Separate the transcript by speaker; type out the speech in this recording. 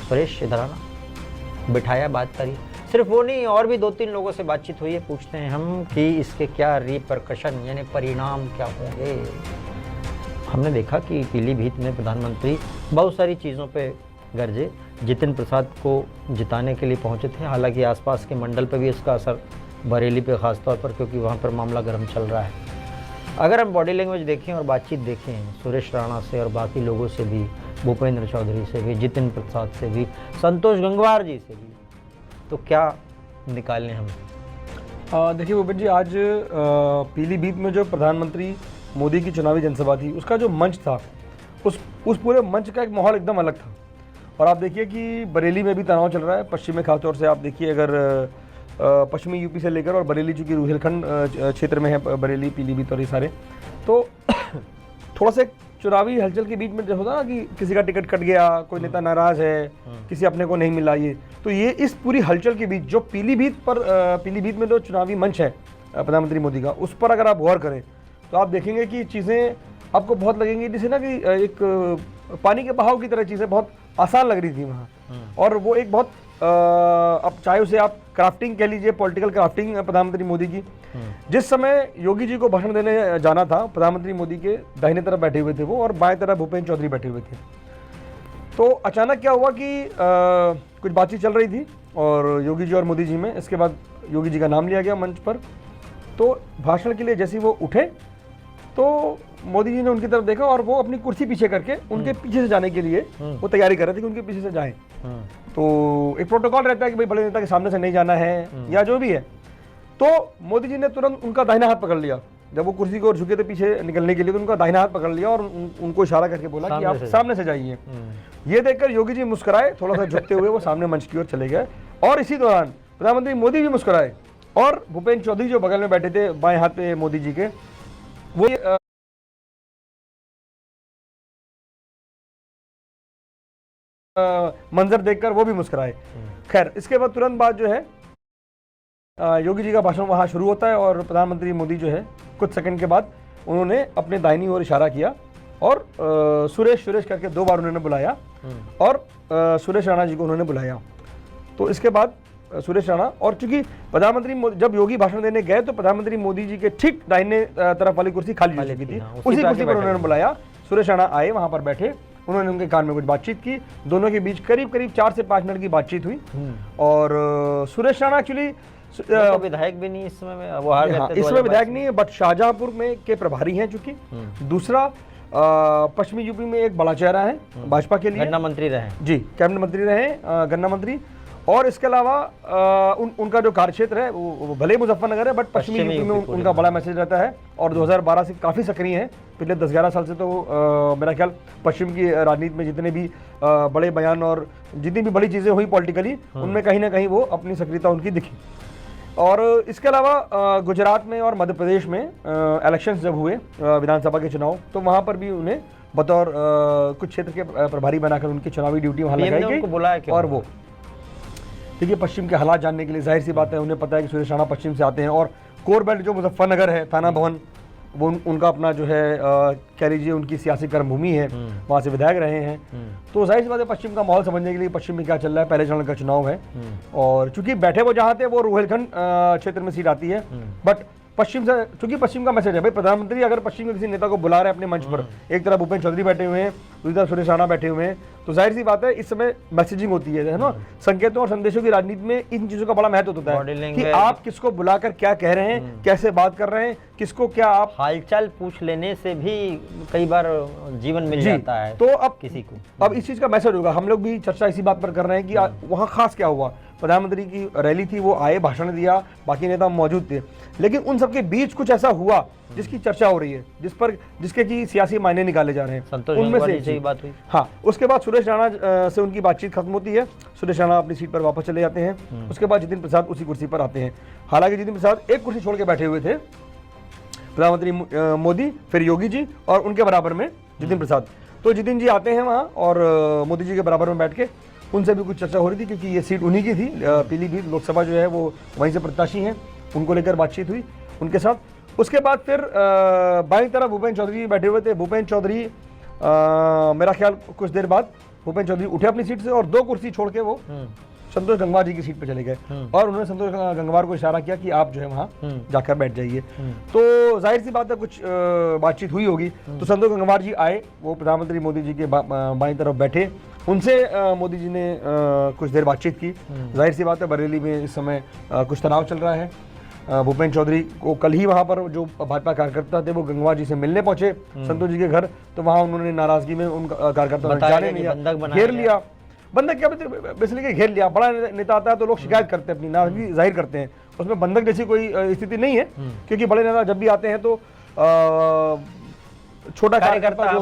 Speaker 1: सुरेश इधर आना, बिठाया, बात करी। सिर्फ वो नहीं, और भी 2-3 लोगों से बातचीत हुई है। पूछते हैं हम कि इसके क्या रिपरकशन यानी परिणाम क्या होंगे। हमने देखा कि पीलीभीत में प्रधानमंत्री बहुत सारी चीज़ों पे गरजे, जितिन प्रसाद को जिताने के लिए पहुंचे थे। हालांकि आसपास के मंडल पे भी इसका असर, बरेली पे ख़ास तौर पर, क्योंकि वहाँ पर मामला गर्म चल रहा है। अगर हम बॉडी लैंग्वेज देखें और बातचीत देखें सुरेश राणा से और बाकी लोगों से भी, भूपेंद्र चौधरी से भी, जितिन प्रसाद से भी, संतोष गंगवार जी से भी, तो क्या निकालें हम?
Speaker 2: देखिए भूपेंद्र जी, आज पीलीभीत में जो प्रधानमंत्री मोदी की चुनावी जनसभा थी, उसका जो मंच था, उस पूरे मंच का एक माहौल एकदम अलग था। और आप देखिए कि बरेली में भी तनाव चल रहा है। पश्चिम में खासतौर से आप देखिए, अगर पश्चिमी यूपी से लेकर, और बरेली चूँकि रुहेलखंड क्षेत्र में है, बरेली, पीलीभीत और ये सारे, तो थोड़ा सा चुनावी हलचल के बीच में जो होता ना कि किसी का टिकट कट गया, कोई नेता नाराज है, किसी अपने को नहीं मिला, ये इस पूरी हलचल के बीच जो पीलीभीत में जो चुनावी मंच है प्रधानमंत्री मोदी का, उस पर अगर आप गौर करें तो आप देखेंगे कि चीज़ें आपको बहुत लगेंगी जैसे ना कि एक पानी के बहाव की तरह चीज़ें बहुत आसान लग रही थी वहाँ। और वो एक बहुत अब चाहे उसे आप क्राफ्टिंग कह लीजिए, पॉलिटिकल क्राफ्टिंग प्रधानमंत्री मोदी की। जिस समय योगी जी को भाषण देने जाना था, प्रधानमंत्री मोदी के दाहिने तरफ बैठे हुए थे वो, और बाएं तरफ भूपेंद्र चौधरी बैठे हुए थे। तो अचानक क्या हुआ कि कुछ बातचीत चल रही थी और योगी जी और मोदी जी में, इसके बाद योगी जी का नाम लिया गया मंच पर। तो भाषण के लिए जैसे वो उठे तो मोदी जी ने उनकी तरफ देखा और वो अपनी कुर्सी पीछे करके उनके पीछे से जाने के लिए वो तैयारी कर रहे थे कि उनके पीछे से जाएं। तो एक प्रोटोकॉल रहता है कि भाई बड़े नेता के सामने से नहीं जाना है या जो भी है। तो मोदी जी ने तुरंत उनका दाहिना हाथ पकड़ लिया। जब वो कुर्सी को झुके थे पीछे निकलने के लिए, तो उनका दाहिना हाथ पकड़ लिया और उनको इशारा करके बोला कि आप सामने से जाइए। ये देखकर योगी जी मुस्कुराए, थोड़ा सा झुकते हुए वो सामने मंच की ओर चले गए। और इसी दौरान प्रधानमंत्री मोदी भी मुस्कुराए और भूपेंद्र चौधरी जो बगल में बैठे थे बाएं हाथ पे मोदी जी के, वो मंजर देखकर वो भी मुस्कुराए। खैर, इसके बाद तुरंत बाद जो है योगी जी का भाषण वहाँ शुरू होता है और प्रधानमंत्री मोदी जो है कुछ सेकंड के बाद उन्होंने अपने दाहिनी ओर इशारा किया और सुरेश करके 2 बार उन्होंने बुलाया और सुरेश राणा जी को उन्होंने बुलाया। तो इसके बाद सुरेश राणा, और चूंकि प्रधानमंत्री मोदी जब योगी भाषण देने गए तो प्रधानमंत्री मोदी जी के ठीक दाहिने तरफ वाली कुर्सी खाली हो चुकी थी, उसी कुर्सी पर उन्होंने बुलाया। सुरेश राणा आए, वहां पर बैठे, उन्होंने उनके कान में कुछ बातचीत की। दोनों के बीच करीब 4 से 5 मिनट की बातचीत हुई। और सुरेश राणा एक्चुअली
Speaker 1: तो विधायक भी नहीं इस समय में, वो हार गए थे,
Speaker 2: इसमें विधायक नहीं है, बट शाहजहांपुर में के प्रभारी हैं चूंकि। दूसरा, पश्चिमी यूपी में एक बड़ा चेहरा है भाजपा के लिए,
Speaker 1: गन्ना मंत्री रहे जी,
Speaker 2: कैबिनेट मंत्री रहे, गन्ना मंत्री। और इसके अलावा उनका जो कार्यक्षेत्र है वो भले मुजफ्फरनगर है, बट पश्चिमी यूपी में उनका बड़ा मैसेज रहता है और 2012 से काफ़ी सक्रिय हैं। पिछले 10-11 साल से तो मेरा ख्याल पश्चिम की राजनीति में जितने भी बड़े बयान और जितनी भी बड़ी चीज़ें हुई पॉलिटिकली, उनमें कहीं ना कहीं वो अपनी सक्रियता उनकी दिखी। और इसके अलावा गुजरात में और मध्य प्रदेश में इलेक्शंस जब हुए विधानसभा के चुनाव, तो वहाँ पर भी उन्हें बतौर कुछ क्षेत्र के प्रभारी बनाकर उनकी चुनावी ड्यूटी वहाँ लगाई गई। और वो देखिए, पश्चिम के हालात जानने के लिए जाहिर सी बात है, उन्हें पता है कि सुरेश राणा पश्चिम से आते हैं और कोर बेल्ट जो मुजफ्फरनगर है, थाना भवन, वो उनका अपना जो है कह लीजिए उनकी सियासी कर्मभूमि है, वहाँ से विधायक रहे हैं। तो जाहिर सी बात है पश्चिम का माहौल समझने के लिए पश्चिम में क्या चल रहा है, पहले चरण का चुनाव है। और चूंकि बैठे वो जहाँ थे वो रुहेलखंड क्षेत्र में सीट आती है, बट पश्चिम से, चूंकि पश्चिम का मैसेज है भाई, प्रधानमंत्री अगर पश्चिम के किसी नेता को बुला रहे हैं अपने मंच पर, एक तरफ भूपेंद्र चौधरी बैठे हुए हैं, दूसरी तरफ सुरेश राणा बैठे हुए हैं, तो जाहिर सी बात है इस समय मैसेजिंग होती है ना, संकेतों और संदेशों की राजनीति में इन चीजों का बड़ा महत्व होता है कि आप किसको बुलाकर क्या कह रहे हैं, कैसे बात कर रहे हैं, किसको क्या आप
Speaker 1: हालचाल पूछ लेने से भी कई बार जीवन मिल जाता है।
Speaker 2: तो अब किसी को अब इस चीज का मैसेज होगा। हम लोग भी चर्चा इसी बात पर कर रहे हैं कि वहाँ खास क्या हुआ। प्रधानमंत्री की रैली थी, वो आए, भाषण दिया, बाकी नेता मौजूद थे, लेकिन उन सबके बीच कुछ ऐसा हुआ जिसकी चर्चा हो रही है, जिसके की सियासी मायने निकाले जा रहे हैं। उनमें से बात हुई। हाँ, उसके बाद सुरेश राणा से उनकी बातचीत खत्म होती है। सुरेश राणा अपनी सीट पर वापस चले जाते हैं। उसके बाद जितिन प्रसाद उसी कुर्सी पर आते हैं। हालांकि जितिन प्रसाद एक कुर्सी छोड़ के बैठे हुए थे, प्रधानमंत्री मोदी, फिर योगी जी और उनके बराबर में जितिन प्रसाद। तो जितिन जी आते हैं वहाँ और मोदी जी के बराबर में बैठ के उनसे भी कुछ चर्चा हो रही थी, क्योंकि ये सीट उन्हीं की थी। पीलीभीत लोकसभा जो है वो वहीं से प्रत्याशी हैं, उनको लेकर बातचीत हुई उनके साथ। उसके बाद फिर बाईं तरफ भूपेंद्र चौधरी बैठे हुए थे। भूपेंद्र चौधरी मेरा ख्याल कुछ देर बाद भूपेन्द्र चौधरी उठे अपनी सीट से और 2 कुर्सी छोड़ के वो संतोष गंगवार जी की सीट पे चले गए और उन्होंने संतोष गंगवार को इशारा किया कि आप जो है वहाँ जाकर बैठ जाइए। तो जाहिर सी बात है कुछ बातचीत हुई होगी। तो संतोष गंगवार जी आए, वो प्रधानमंत्री मोदी जी के बाईं तरफ बैठे, उनसे मोदी जी ने कुछ देर बातचीत की। जाहिर सी बात है बरेली में इस समय कुछ तनाव चल रहा है। भूपेन्द्र चौधरी को कल ही वहाँ पर जो भाजपा कार्यकर्ता थे वो गंगवार जी से मिलने पहुंचे संतोष जी के घर, तो वहाँ उन्होंने नाराजगी में उन कार्यकर्ताओं ने जाने नहीं, घेर लिया। बंधक क्या बेसिकली घेर लिया। बड़ा नेता आता है तो लोग शिकायत करते हैं, अपनी नाराजगी जाहिर करते हैं, उसमें बंधक जैसी कोई स्थिति नहीं है, क्योंकि बड़े नेता जब भी आते हैं तो छोटा कार्यकर्ता जो